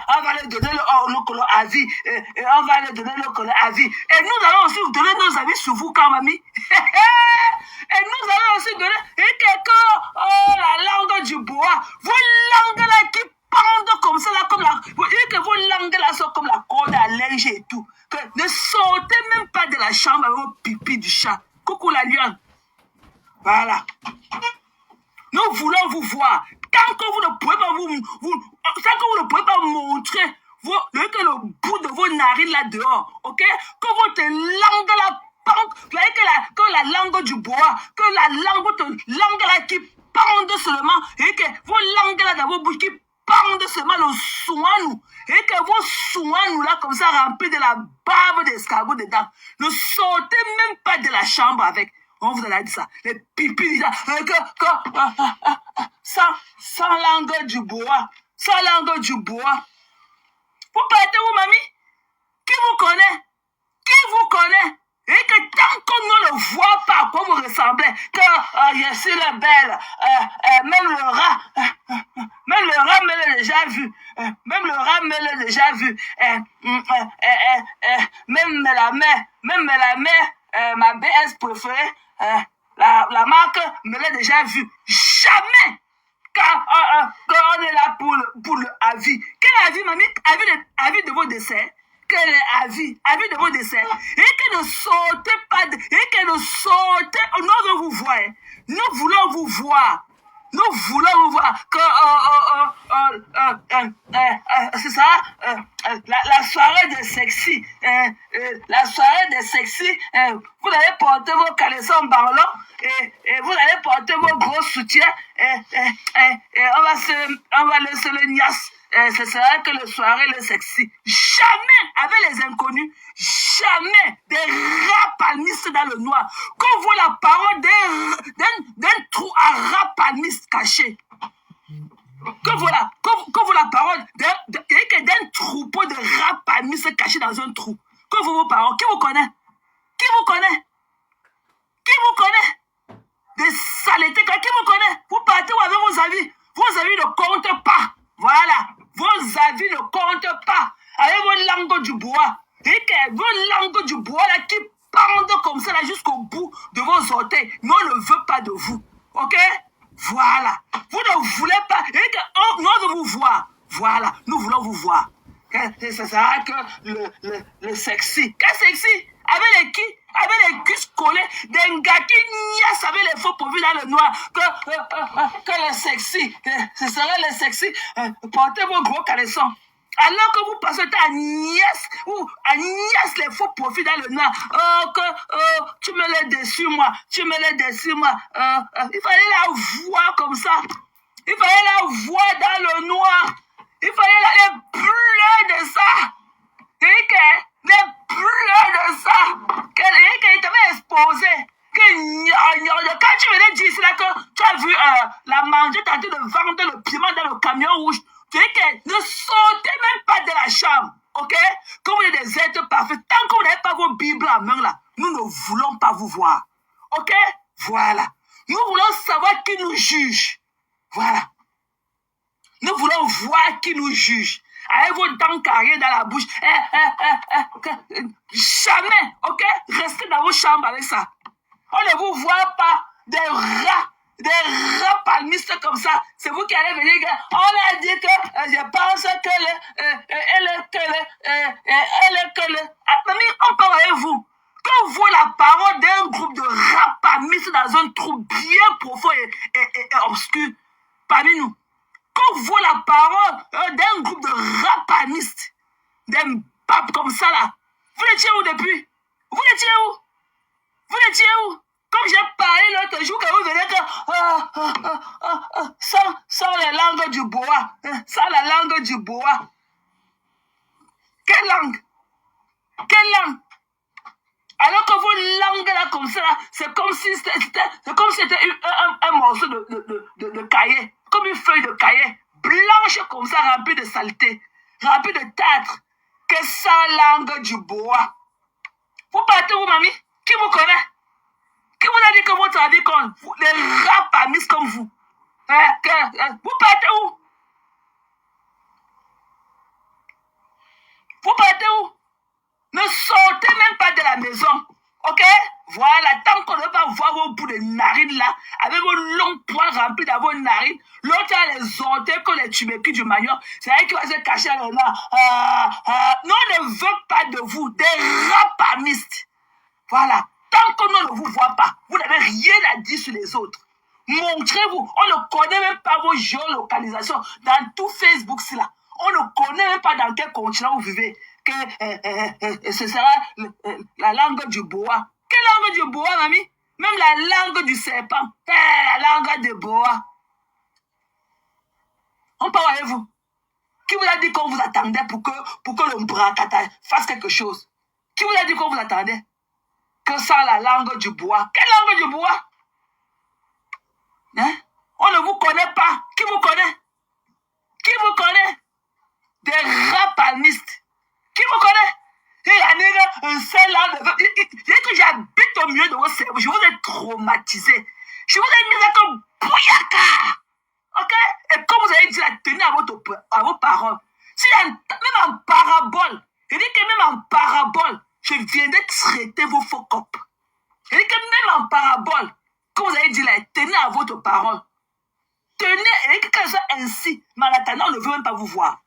on va leur donner le colon à vie, on va leur donner le colon à vie. Et nous allons aussi vous donner nos avis sur vous, quand mamie. Et nous allons aussi donner, et quelqu'un, oh, la langue du bois, vos langues là qui pendent comme ça, là, comme la, et que vos langues là sont comme la corde à linge et tout. Que ne sortez même pas de la chambre avec vos pipis du chat. Coucou la lionne. Voilà. Nous voulons vous voir. Tant que vous ne pouvez pas tant que vous ne pouvez pas montrer que le bout de vos narines là dehors, ok? Que votre langue là pend, que la langue du bois, que votre langue là qui pende seulement, et que vos langues là dans vos bouches qui pendent seulement le soin, et que vos soins là comme ça remplis de la bave d'escargot dedans. Ne sortez même pas de la chambre avec. On vous a dit ça. Les pipis, sans langue du bois. Sans langue du bois. Vous partez où, mamie? Qui vous connaît? Qui vous connaît? Et que tant qu'on ne le voit pas à quoi vous ressemblez, que je suis la belle, même le rat me l'a déjà vu. Même le rat me l'a déjà vu. Même la mère, ma BS préférée, la marque me l'a déjà vu. Jamais quand on est là pour le avis. Quel avis, mamie? Avis de vos desserts. Quel est avis de vos desserts. Et que ne sortez pas, nous vous voyez. Nous voulons vous voir. Nous voulons vous voir. C'est ça, la soirée de sexy. La soirée de sexy. Vous allez porter vos caleçons ballons et vous allez porter vos gros soutiens. On va laisser le niasse. Ce sera que le soirée, le sexy. Jamais, avec les inconnus, jamais des rats palmistes dans le noir. Qu'on voit la parole d'un trou à rats palmistes caché. Que voilà la parole d'un troupeau de rats palmistes cachés dans un trou. Que vos parents, qui vous connaît? Qui vous connaît? Qui vous connaît? Des saletés, qui vous connaît? Vous partez avec vos avis. Vos avis ne comptent pas. Voilà. Vos avis ne comptent pas. Avec vos langues du bois. Et que vos langues du bois là qui pendent comme ça là jusqu'au bout de vos orteils. Mais on ne veut pas de vous. Ok? Voilà. Vous ne voulez pas. Et que nous veut vous voir. Voilà. Nous voulons vous voir. C'est ça que le sexy. Quel sexy? Avec les qui? Avec les cuisses collées, des gars qui niassent avec les faux profils dans le noir, que le sexy, ce serait le sexy, portez vos gros caleçons. Alors que vous passez à niasse, les faux profils dans le noir, tu me l'as déçu moi, il fallait la voir comme ça, il fallait la voir dans le noir, il fallait la pleurer de ça, et que les pleurs de ça, qu'il t'avait exposé. Quand tu venais dire cela, que tu as vu la manger tenter de vendre le piment dans le camion rouge, tu dis que ne sortez même pas de la chambre, ok? Comme vous êtes des êtres parfaits, tant que vous n'avez pas vos bibles en main là, nous ne voulons pas vous voir, ok? Voilà. Nous voulons savoir qui nous juge. Voilà. Nous voulons voir qui nous juge. Avec vos dents carrées dans la bouche. Jamais, ok? Restez dans vos chambres avec ça. On ne vous voit pas des rats palmistes comme ça. C'est vous qui allez venir. On a dit que je pense Mamie, on parle avec vous. Quand on voit la parole d'un groupe de rats palmistes dans un trou bien profond et obscur parmi nous. Quand on voit la parole d'un groupe de rappanistes, d'un pape comme ça là, vous l'étiez où depuis? Vous l'étiez où? Vous l'étiez où? Comme j'ai parlé l'autre jour, quand vous venez sans la langue du bois, sans la langue du bois. Quelle langue? Quelle langue? Alors que vos langues là comme ça là, c'est comme si c'était un morceau de cahier. Comme une feuille de cahier, blanche comme ça, remplie de saleté, remplie de tartre, que sans langue du bois. Vous partez où, mamie? Qui vous connaît? Qui vous a dit que votre avis compte? Les rats parmis comme vous. Vous partez où? bout de narines là, avec vos longs poils remplis dans vos narines. L'autre a les orteils comme les tubercules du manioc. C'est elle qui va se cacher là. Non, on ne veut pas de vous, des rapamistes. Voilà. Tant que nous ne vous voit pas, vous n'avez rien à dire sur les autres. Montrez-vous. On ne connaît même pas vos géolocalisations dans tout Facebook, là. On ne connaît même pas dans quel continent vous vivez. Que ce sera la langue du boa. Quelle langue du boa, mamie? Même la langue du serpent. La langue du boa. On parle avec vous. Qui vous a dit qu'on vous attendait pour que le bracata fasse quelque chose? Qui vous a dit qu'on vous attendait? Que ça, la langue du bois. Quelle langue du bois? Hein? On ne vous connaît pas. Qui vous connaît? Qui vous connaît? Des rapalmistes. Qui vous connaît? Il y a un seul là. J'habite au milieu de vos cerveaux. Je vous ai traumatisé. Je vous ai mis comme bouyaka. Ok? Et comme vous avez dit la tenue à vos paroles. Même en parabole. Je dis que même en parabole, je viendrai traiter vos faux copes. Je dis que même en parabole, comme vous avez dit là, tenez à votre parole. Tenez, et que ça ainsi, mais en attendant, on ne veut même pas vous voir.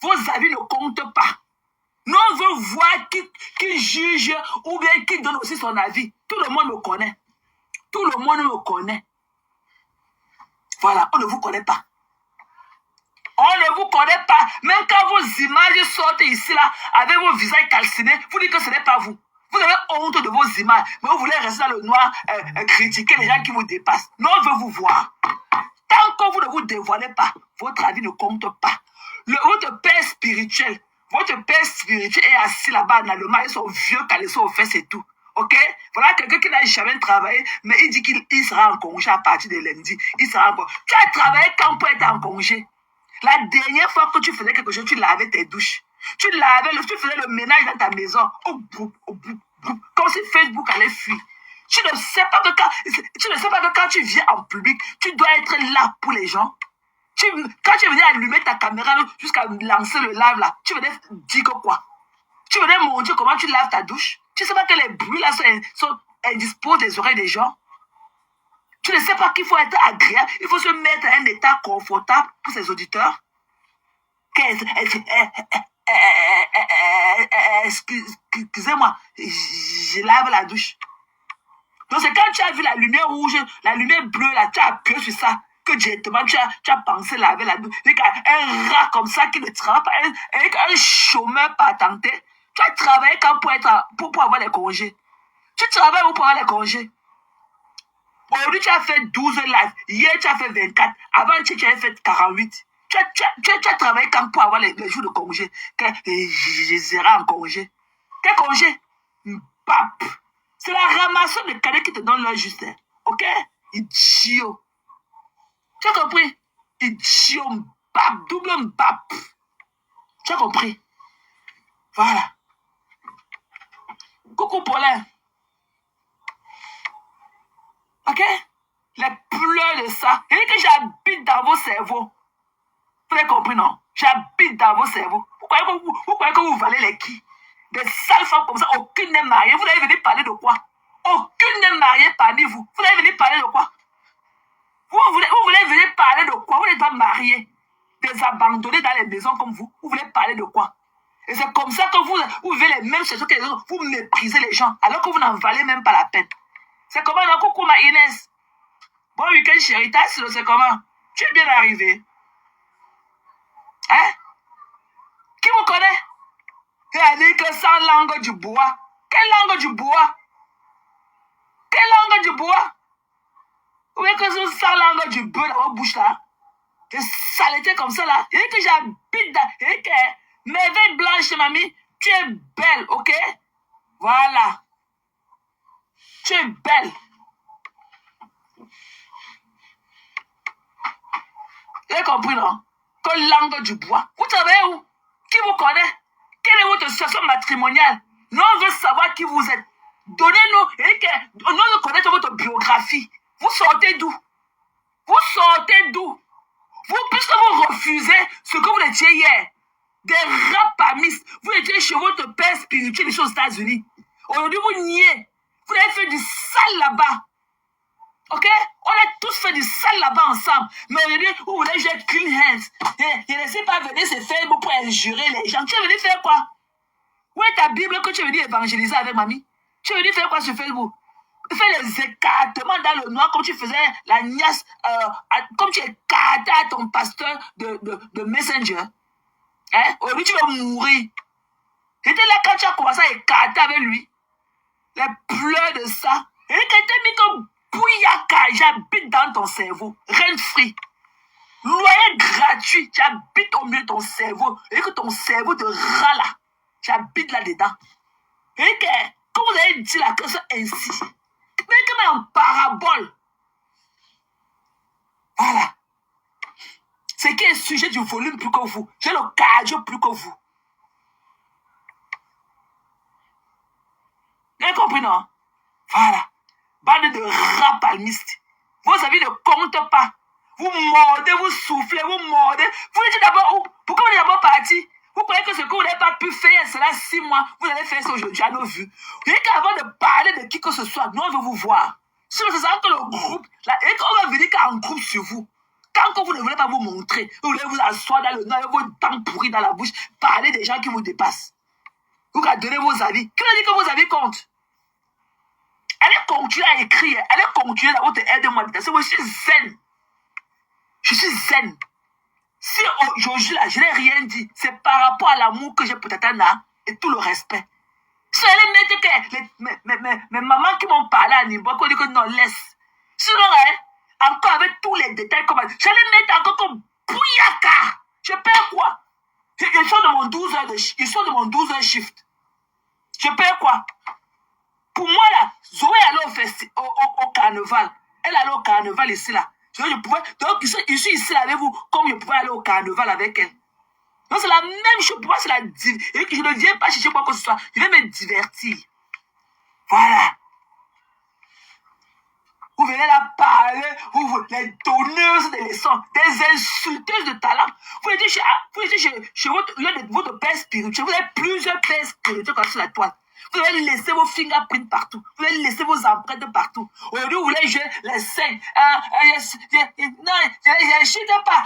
Vos avis ne comptent pas. Nous, on veut voir qui juge ou bien qui donne aussi son avis. Tout le monde me connaît. Tout le monde me connaît. Voilà, on ne vous connaît pas. On ne vous connaît pas. Même quand vos images sortent ici, là, avec vos visages calcinés, vous dites que ce n'est pas vous. Vous avez honte de vos images, mais vous voulez rester dans le noir, critiquer les gens qui vous dépassent. Nous, on veut vous voir. Tant que vous ne vous dévoilez pas, votre avis ne compte pas. Votre père spirituel est assis là-bas en Allemagne, avec son vieux caleçon aux fesses et tout. Ok? Voilà quelqu'un qui n'a jamais travaillé, mais il dit qu'il sera en congé à partir de lundi. Il sera en congé. Tu as travaillé quand pour être en congé? La dernière fois que tu faisais quelque chose, tu lavais tes douches. Tu faisais le ménage dans ta maison. Comme si Facebook allait fuir. Tu ne sais pas que quand tu viens en public, tu dois être là pour les gens. Quand tu venais allumer ta caméra jusqu'à lancer le lave là, tu venais dire que quoi? Tu venais montrer comment tu laves ta douche. Tu ne sais pas que les bruits là sont indisposés des oreilles des gens. Tu ne sais pas qu'il faut être agréable. Il faut se mettre à un état confortable pour ses auditeurs. Excusez-moi, je lave la douche. Donc c'est quand tu as vu la lumière rouge, la lumière bleue, là, tu as appuyé sur ça, que directement tu as pensé laver la douche. Un rat comme ça qui ne travaille pas, un chômeur pas tenté. Tu as travaillé quand pour avoir les congés. Tu travailles pour avoir les congés. Aujourd'hui, tu as fait 12 lives. Hier, tu as fait 24. Avant, tu as fait 48. Tu as travaillé quand pour avoir les jours de congé. Je serai en congé. Quel congé? Pape. C'est la ramasse de cadets qui te donne leur juste. Ok? Idiot. Tu as compris? Idiot. Mbap. Double mbap. Tu as compris? Voilà. Coucou Paulin. Ok? Les pleurs de ça. Il dit que j'habite dans vos cerveaux. Vous avez compris, non? J'habite dans vos cerveaux. Vous croyez que vous valez les qui? Des sales femmes comme ça, aucune n'est mariée. Vous allez venir parler de quoi? Aucune n'est mariée parmi vous. Vous allez venir parler de quoi? Vous voulez venir parler de quoi? Vous n'êtes pas mariés. Des abandonnés dans les maisons comme vous. Vous voulez parler de quoi? Et c'est comme ça que vous vivez les mêmes choses que les autres. Vous méprisez les gens alors que vous n'en valez même pas la peine. C'est comment? Non, coucou ma Inès. Bon week-end chérie. C'est comment? Tu es bien arrivé. Hein? Qui vous connaît? Il a dit que sans langue du bois. Quelle langue du bois? Quelle langue du bois? Vous voyez que c'est sans langue du bœuf dans votre bouche là? Des saletés comme ça là. Il dit que j'habite dans... Il dit que merveille blanche mamie, tu es belle, ok? Voilà. Tu es belle. Vous avez compris, non? Que langue du bois. Vous savez où? Qui vous connaît? Quelle est votre situation matrimoniale? Nous, on veut savoir qui vous êtes. Donnez-nous, nous veut connaître votre biographie. Vous sortez d'où? Vous sortez d'où? Vous, puisque vous refusez ce que vous étiez hier, des rapamistes, vous étiez chez votre père spirituel ici aux États-Unis. Aujourd'hui, vous niez. Vous avez fait du sale là-bas. Ok? On a tous fait du sale là-bas ensemble. Mais aujourd'hui, vous voulez jouer clean hands. Et ne laissez pas venir se faire pour injurer les gens. Tu es venu faire quoi? Où est ta Bible que tu es venu évangéliser avec mamie? Tu es venu faire quoi sur Facebook? Fais les écartements dans le noir comme tu faisais la niace, comme tu écartais à ton pasteur de Messenger. Hein? Aujourd'hui, tu vas mourir. J'étais là quand tu as commencé à écarter avec lui. Les pleurs de ça. Et quand tu mis comme Bouyaka, j'habite dans ton cerveau. Rent free. Loyer gratuit. J'habite au milieu de ton cerveau. Et que ton cerveau de rat là. J'habite là-dedans. Et que, comme vous avez dit la chose ainsi. Mais comme en parabole. Voilà. C'est qui est sujet du volume plus que vous. J'ai le cardio plus que vous. Vous avez compris, non? Voilà. Bande de rats palmistes. Vos avis ne comptent pas. Vous mordez, vous soufflez, vous mordez. Vous dites d'abord où? Pourquoi vous êtes d'abord parti? Vous croyez que ce que vous n'avez pas pu faire cela 6 mois, vous allez faire ça aujourd'hui à nos vues. Vous voyez qu'avant de parler de qui que ce soit, nous on veut vous voir. Si c'est ça que le groupe, là, et qu'on va venir qu'en groupe sur vous. Tant que vous ne voulez pas vous montrer, vous voulez vous asseoir dans le noir, vos dents pourries dans la bouche, parler des gens qui vous dépassent. Vous allez donner vos avis. Qui a dit que vos avis comptent? Allez continuer à écrire. Allez continuer dans votre aide-moi. Je suis zen. Je suis zen. Si aujourd'hui, là, je n'ai rien dit, c'est par rapport à l'amour que j'ai pour Tatana et tout le respect. Si elle mettre que mes mamans qui m'ont parlé à Nimbo, qui dit que non, laisse. Sinon, encore avec tous les détails, j'allais mettre encore comme Bouyaka. Je perds quoi? Ils sont de mon 12 heures ils sont de mon 12 heures shift. Je perds quoi? Pour moi, là, Zoé allait au carnaval. Elle allait au carnaval ici, là. Je pouvais, donc, je suis ici avec vous, comme je pouvais aller au carnaval avec elle. Donc, c'est la même chose. Pour moi, c'est la... Et que je ne viens pas chercher quoi que ce soit. Je vais me divertir. Voilà. Vous venez là parler, vous les donneuses de leçons, des insulteuses de talent. Vous étiez chez votre père spirituel. Vous avez plusieurs pères spirituels comme sur la toile. Vous avez laissé vos fingerprints partout. Vous avez laissé vos empreintes partout. Aujourd'hui, vous voulez jouer les scènes. Non, je ne chute pas.